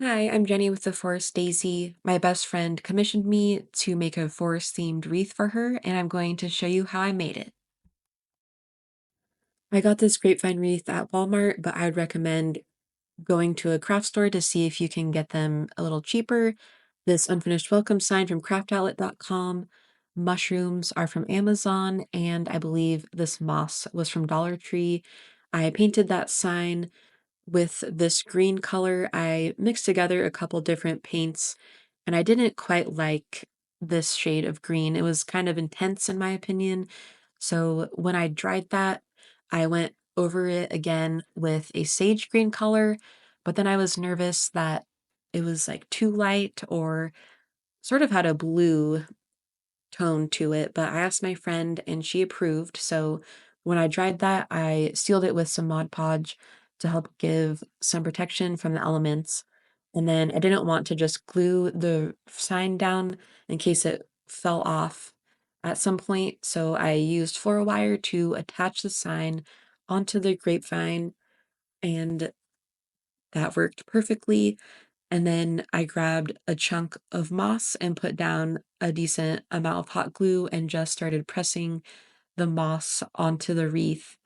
Hi, I'm Jenny with the Forest Daisy. My best friend commissioned me to make a forest-themed wreath for her, and I'm going to show you how I made it. I got this grapevine wreath at Walmart, but I would recommend going to a craft store to see if you can get them a little cheaper. This unfinished welcome sign from craftoutlet.com. Mushrooms are from Amazon, and I believe this moss was from Dollar Tree. I painted that sign with this green color. I mixed together a couple different paints, and I didn't quite like this shade of green. It was kind of intense in my opinion. So when I dried that, I went over it again with a sage green color, but then I was nervous that it was like too light or sort of had a blue tone to it, but I asked my friend and she approved. So when I dried that, I sealed it with some Mod Podge to help give some protection from the elements. And then I didn't want to just glue the sign down in case it fell off at some point. So I used floral wire to attach the sign onto the grapevine, and that worked perfectly. And then I grabbed a chunk of moss and put down a decent amount of hot glue and just started pressing the moss onto the wreath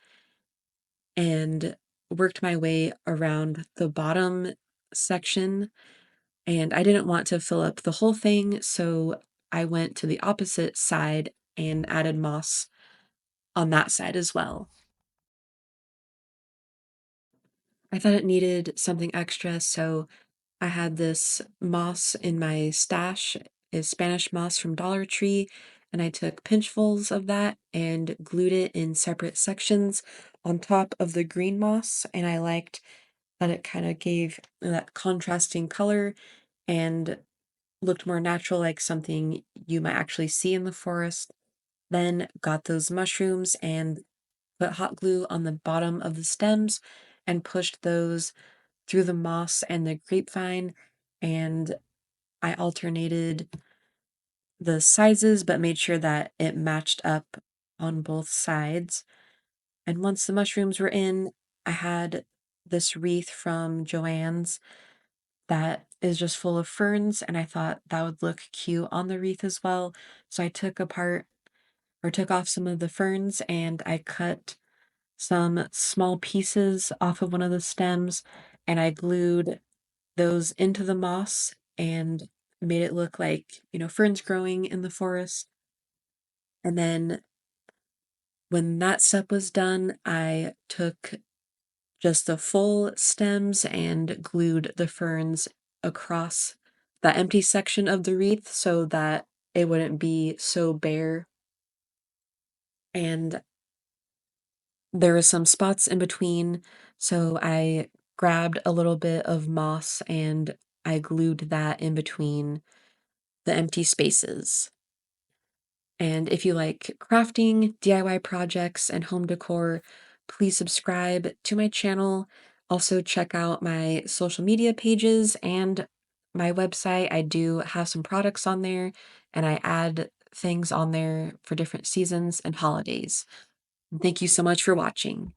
and worked my way around the bottom section. And I didn't want to fill up the whole thing, so I went to the opposite side and added moss on that side as well. I thought it needed something extra, so I had this moss in my stash, is Spanish moss from Dollar Tree, and I took pinchfuls of that and glued it in separate sections on top of the green moss, and I liked that it kind of gave that contrasting color and looked more natural, like something you might actually see in the forest. Then got those mushrooms and put hot glue on the bottom of the stems and pushed those through the moss and the grapevine, and I alternated the sizes but made sure that it matched up on both sides. And once the mushrooms were in, I had this wreath from Joann's that is just full of ferns, and I thought that would look cute on the wreath as well. So I took off some of the ferns and I cut some small pieces off of one of the stems and I glued those into the moss and made it look like, ferns growing in the forest. And then when that step was done, I took just the full stems and glued the ferns across the empty section of the wreath so that it wouldn't be so bare. And there were some spots in between, so I grabbed a little bit of moss and I glued that in between the empty spaces. And if you like crafting, DIY projects, and home decor, please subscribe to my channel. Also, check out my social media pages and my website. I do have some products on there, and I add things on there for different seasons and holidays. Thank you so much for watching.